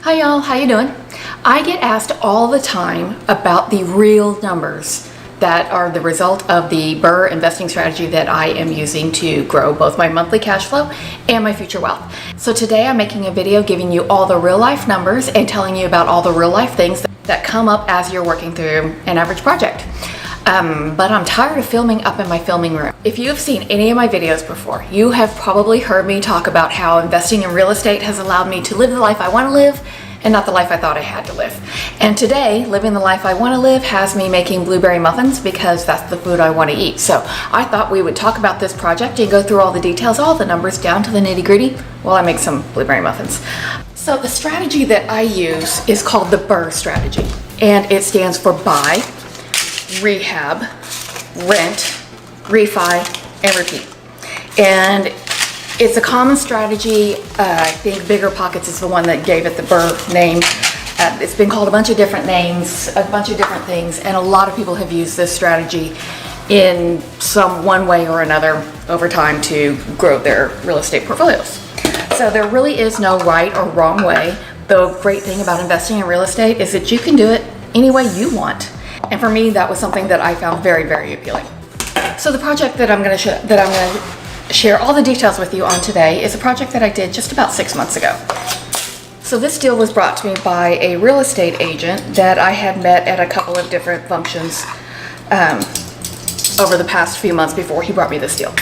Hi y'all, how you doing? I get asked all the time about the real numbers that are the result of the BRRRR investing strategy that I am using to grow both my monthly cash flow and my future wealth. So today I'm making a video giving you all the real life numbers and telling you about all the real life things that come up as you're working through an average project. But I'm tired of filming up in my filming room. If you have seen any of my videos before, you have probably heard me talk about how investing in real estate has allowed me to live the life I want to live and not the life I thought I had to live. And today, living the life I want to live has me making blueberry muffins because that's the food I want to eat. So I thought we would talk about this project and go through all the details, all the numbers down to the nitty-gritty while I make some blueberry muffins. So the strategy that I use is called the BRRRR strategy, and it stands for buy, rehab, rent, refi, and repeat. And it's a common strategy. I think Bigger Pockets is the one that gave it the BRRRR name. It's been called a bunch of different names, a bunch of different things, and a lot of people have used this strategy in one way or another over time to grow their real estate portfolios. So there really is no right or wrong way. The great thing about investing in real estate is that you can do it any way you want. And for me, that was something that I found very, very appealing. So the project that I'm going to share all the details with you on today is a project that I did just about 6 months ago. So this deal was brought to me by a real estate agent that I had met at a couple of different functions over the past few months before he brought me this deal.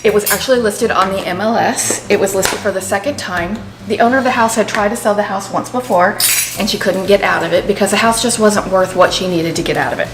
It was actually listed on the MLS. It was listed for the second time. The owner of the house had tried to sell the house once before, and she couldn't get out of it because the house just wasn't worth what she needed to get out of it.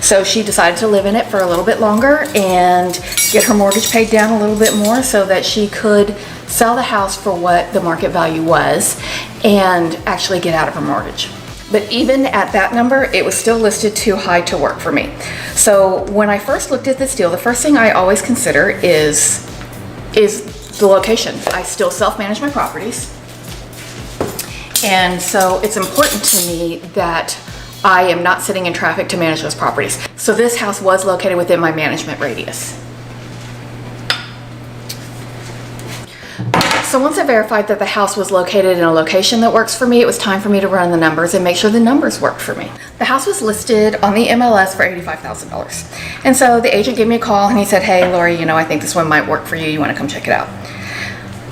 So she decided to live in it for a little bit longer and get her mortgage paid down a little bit more so that she could sell the house for what the market value was and actually get out of her mortgage. But even at that number, it was still listed too high to work for me. So when I first looked at this deal, the first thing I always consider is the location. I still self-manage my properties. And so it's important to me that I am not sitting in traffic to manage those properties. So this house was located within my management radius. So once I verified that the house was located in a location that works for me, it was time for me to run the numbers and make sure the numbers worked for me. The house was listed on the MLS for $85,000. And so the agent gave me a call and he said, "Hey, Lori, I think this one might work for you. You want to come check it out?"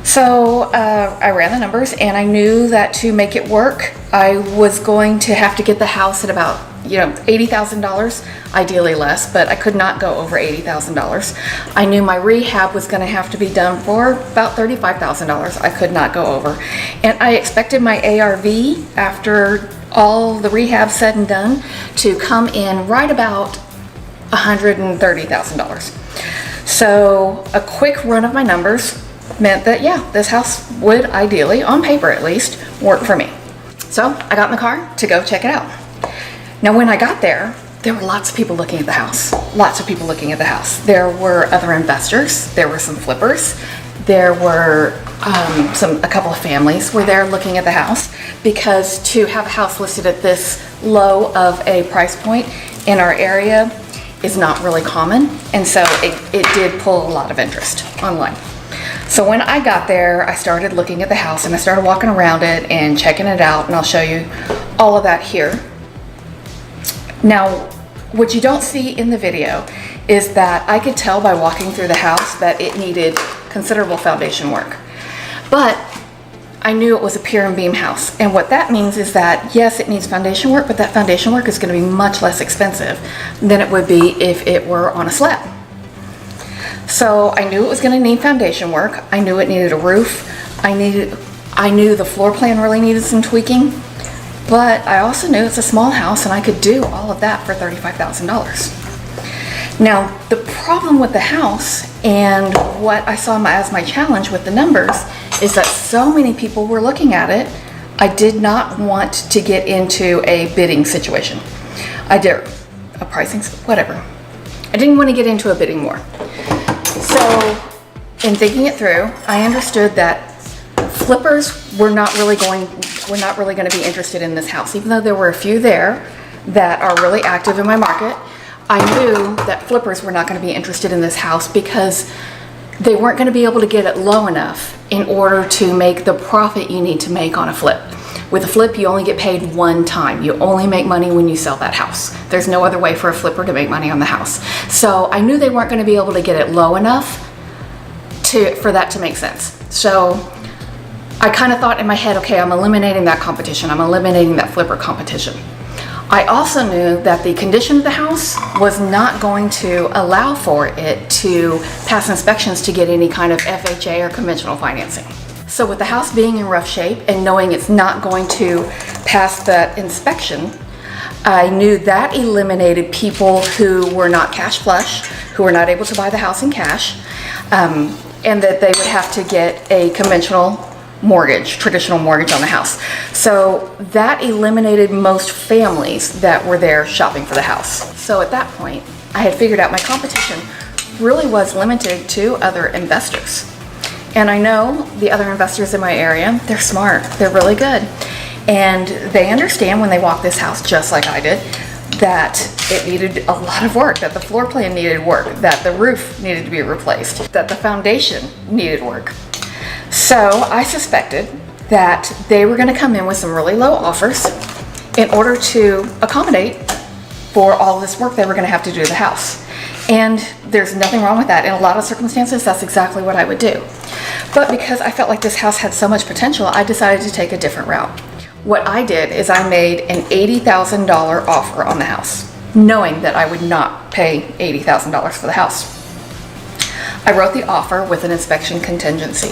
So I ran the numbers and I knew that to make it work, I was going to have to get the house at about $80,000, ideally less, but I could not go over $80,000. I knew my rehab was going to have to be done for about $35,000. I could not go over. And I expected my ARV, after all the rehab said and done, to come in right about $130,000. So a quick run of my numbers meant that, yeah, this house would ideally, on paper at least, work for me. So I got in the car to go check it out. Now, when I got there were lots of people looking at the house. Lots of people looking at the house. There were other investors. There were some flippers. There were a couple of families were there looking at the house, because to have a house listed at this low of a price point in our area is not really common. And so it did pull a lot of interest online. So when I got there, I started looking at the house and I started walking around it and checking it out, and I'll show you all of that here. Now, what you don't see in the video is that I could tell by walking through the house that it needed considerable foundation work. But I knew it was a pier and beam house. And what that means is that, yes, it needs foundation work, but that foundation work is going to be much less expensive than it would be if it were on a slab. So I knew it was going to need foundation work. I knew it needed a roof. I knew the floor plan really needed some tweaking. But I also knew it's a small house and I could do all of that for $35,000. Now, the problem with the house and what I saw as my challenge with the numbers is that so many people were looking at it. I did not want to get into a bidding situation. I did a pricing, whatever. I didn't want to get into a bidding war. So in thinking it through, I understood that flippers were not really going to be interested in this house. Even though there were a few there that are really active in my market, I knew that flippers were not going to be interested in this house because they weren't going to be able to get it low enough in order to make the profit you need to make on a flip. With a flip, you only get paid one time. You only make money when you sell that house. There's no other way for a flipper to make money on the house. So I knew they weren't going to be able to get it low enough for that to make sense. So I kind of thought in my head, okay, I'm eliminating that competition. I'm eliminating that flipper competition. I also knew that the condition of the house was not going to allow for it to pass inspections to get any kind of FHA or conventional financing. So with the house being in rough shape and knowing it's not going to pass that inspection, I knew that eliminated people who were not cash flush, who were not able to buy the house in cash, and that they would have to get a conventional mortgage, traditional mortgage on the house. So that eliminated most families that were there shopping for the house. So at that point, I had figured out my competition really was limited to other investors. And I know the other investors in my area, they're smart, they're really good. And they understand when they walk this house, just like I did, that it needed a lot of work, that the floor plan needed work, that the roof needed to be replaced, that the foundation needed work. So I suspected that they were going to come in with some really low offers in order to accommodate for all this work they were going to have to do to the house. And there's nothing wrong with that. In a lot of circumstances, that's exactly what I would do. But because I felt like this house had so much potential, I decided to take a different route. What I did is I made an $80,000 offer on the house, knowing that I would not pay $80,000 for the house. I wrote the offer with an inspection contingency.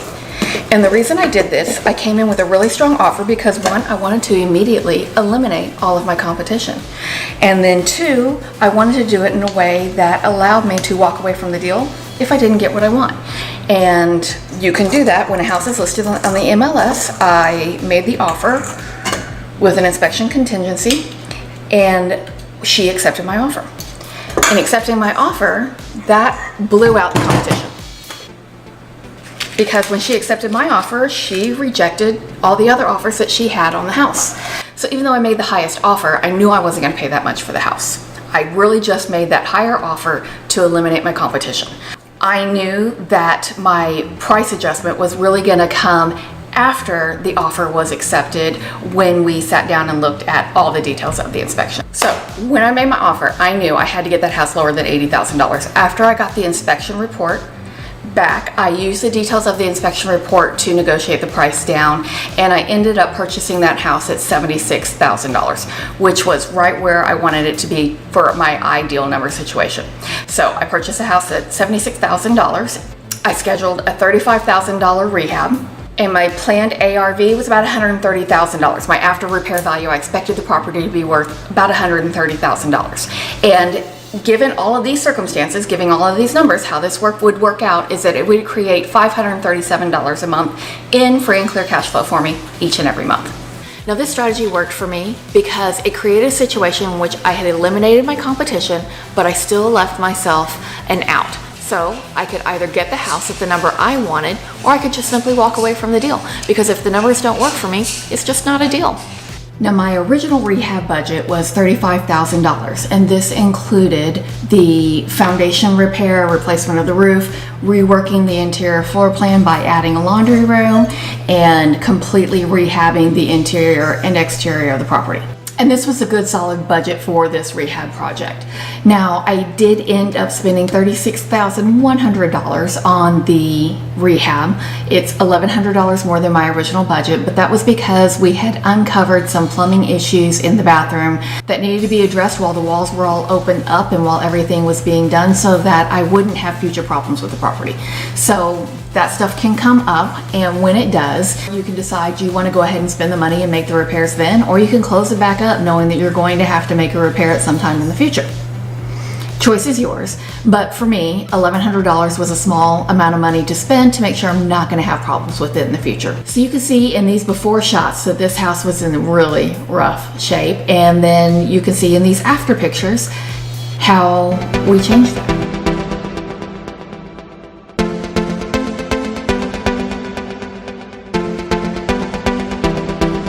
And the reason I did this, I came in with a really strong offer because one, I wanted to immediately eliminate all of my competition. And then two, I wanted to do it in a way that allowed me to walk away from the deal if I didn't get what I want. And you can do that when a house is listed on the MLS. I made the offer with an inspection contingency and she accepted my offer. In accepting my offer, that blew out the competition. Because when she accepted my offer, she rejected all the other offers that she had on the house. So even though I made the highest offer, I knew I wasn't going to pay that much for the house. I really just made that higher offer to eliminate my competition. I knew that my price adjustment was really going to come after the offer was accepted, when we sat down and looked at all the details of the inspection. So when I made my offer, I knew I had to get that house lower than $80,000. After I got the inspection report back, I used the details of the inspection report to negotiate the price down, and I ended up purchasing that house at $76,000, which was right where I wanted it to be for my ideal number situation. So I purchased a house at $76,000. I scheduled a $35,000 rehab, and my planned ARV was about $130,000. My after repair value, I expected the property to be worth about $130,000. And given all of these circumstances, giving all of these numbers, how this would work out is that it would create $537 a month in free and clear cash flow for me each and every month. Now this strategy worked for me because it created a situation in which I had eliminated my competition, but I still left myself an out. So I could either get the house at the number I wanted, or I could just simply walk away from the deal. Because if the numbers don't work for me, it's just not a deal. Now my original rehab budget was $35,000, and this included the foundation repair, replacement of the roof, reworking the interior floor plan by adding a laundry room, and completely rehabbing the interior and exterior of the property. And this was a good solid budget for this rehab project. Now, I did end up spending $36,100 on the rehab. It's $1,100 more than my original budget, but that was because we had uncovered some plumbing issues in the bathroom that needed to be addressed while the walls were all opened up and while everything was being done, so that I wouldn't have future problems with the property. So that stuff can come up, and when it does, you can decide you want to go ahead and spend the money and make the repairs then, or you can close it back up knowing that you're going to have to make a repair at some time in the future. Choice is yours, but for me, $1,100 was a small amount of money to spend to make sure I'm not going to have problems with it in the future. So you can see in these before shots that this house was in really rough shape, and then you can see in these after pictures how we changed it.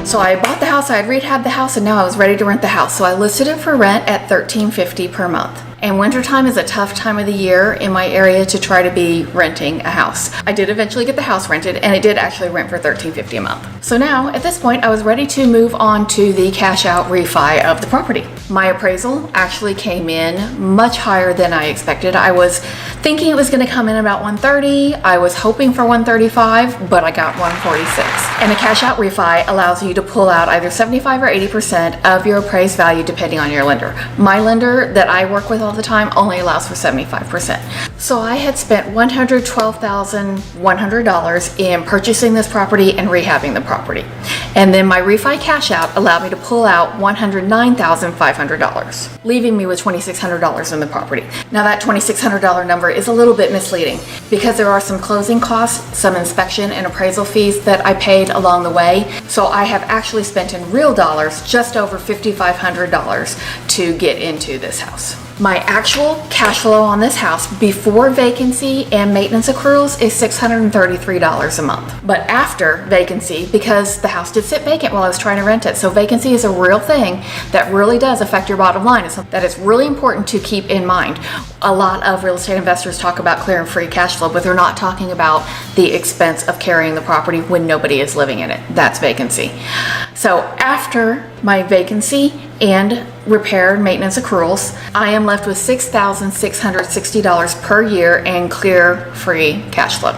So I bought the house, I had rehabbed the house, and now I was ready to rent the house. So I listed it for rent at $1,350 per month. And wintertime is a tough time of the year in my area to try to be renting a house. I did eventually get the house rented, and it did actually rent for $13.50 a month. So now at this point I was ready to move on to the cash out refi of the property. My appraisal actually came in much higher than I expected. I was thinking it was going to come in about 130. I was hoping for 135, but I got 146. And a cash out refi allows you to pull out either 75 or 80% of your appraised value depending on your lender. My lender that I work with all the time only allows for 75%. So I had spent $112,100 in purchasing this property and rehabbing the property. And then my refi cash out allowed me to pull out $109,500, leaving me with $2,600 in the property. Now that $2,600 number is a little bit misleading because there are some closing costs, some inspection and appraisal fees that I paid along the way. So I have actually spent in real dollars just over $5,500 to get into this house. My actual cash flow on this house before vacancy and maintenance accruals is $633 a month. But after vacancy, because the house did sit vacant while I was trying to rent it, so vacancy is a real thing that really does affect your bottom line. It's something that is really important to keep in mind. A lot of real estate investors talk about clear and free cash flow, but they're not talking about the expense of carrying the property when nobody is living in it. That's vacancy. So after my vacancy and repair and maintenance accruals, I am left with $6,660 per year in clear free cash flow.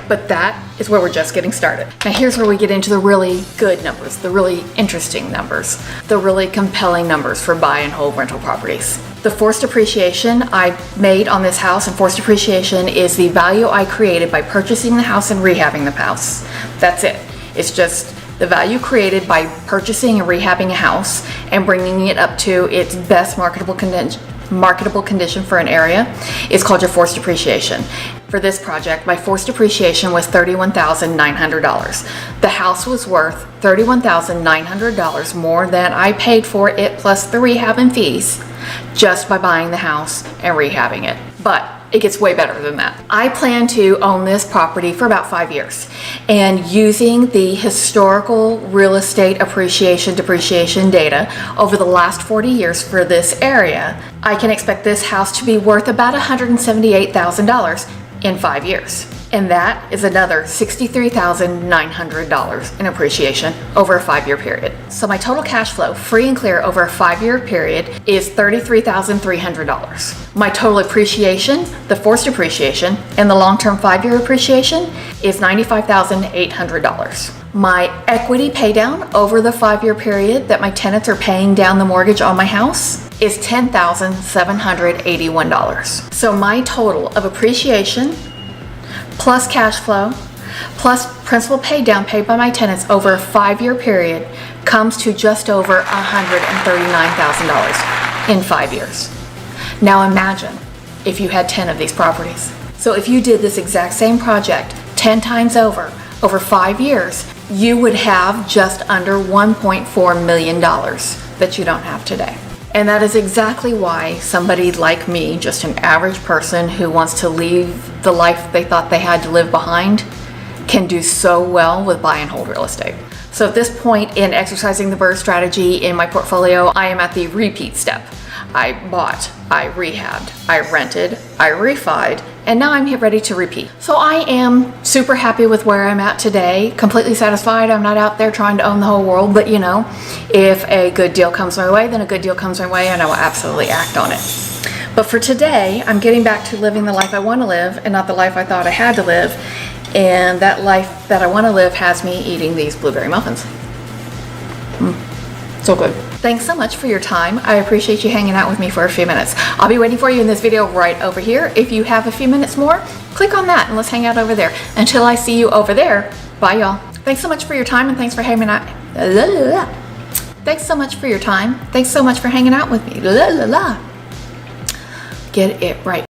But that is where we're just getting started. Now here's where we get into the really good numbers, the really interesting numbers, the really compelling numbers for buy and hold rental properties. The forced appreciation I made on this house, and forced appreciation is the value I created by purchasing the house and rehabbing the house. That's it. It's just the value created by purchasing and rehabbing a house and bringing it up to its best marketable condition for an area is called your forced appreciation. For this project, my forced appreciation was $31,900. The house was worth $31,900 more than I paid for it plus the rehab and fees just by buying the house and rehabbing it. But it gets way better than that. I plan to own this property for about 5 years, and using the historical real estate appreciation depreciation data over the last 40 years for this area, I can expect this house to be worth about $178,000 in 5 years. And that is another $63,900 in appreciation over a 5-year period. So my total cash flow, free and clear, over a 5-year period is $33,300. My total appreciation, the forced appreciation, and the long-term 5-year appreciation is $95,800. My equity pay down over the 5-year period that my tenants are paying down the mortgage on my house is $10,781. So my total of appreciation plus cash flow plus principal pay down paid by my tenants over a 5-year period comes to just over $139,000 in 5 years. Now imagine if you had 10 of these properties. So if you did this exact same project 10 times over 5 years, you would have just under $1.4 million that you don't have today. And that is exactly why somebody like me, just an average person who wants to leave the life they thought they had to live behind, can do so well with buy and hold real estate. So at this point in exercising the BRRRR strategy in my portfolio, I am at the repeat step. I bought, I rehabbed, I rented, I refied, and now I'm ready to repeat. So I am super happy with where I'm at today, completely satisfied. I'm not out there trying to own the whole world, but you know, if a good deal comes my way, then a good deal comes my way and I will absolutely act on it. But for today, I'm getting back to living the life I want to live and not the life I thought I had to live. And that life that I want to live has me eating these blueberry muffins. So good. Thanks so much for your time. I appreciate you hanging out with me for a few minutes. I'll be waiting for you in this video right over here. If you have a few minutes more, click on that and let's hang out over there. Until I see you over there, bye y'all. Thanks so much for your time and thanks for hanging out. Thanks so much for your time. Thanks so much for hanging out with me. Get it right.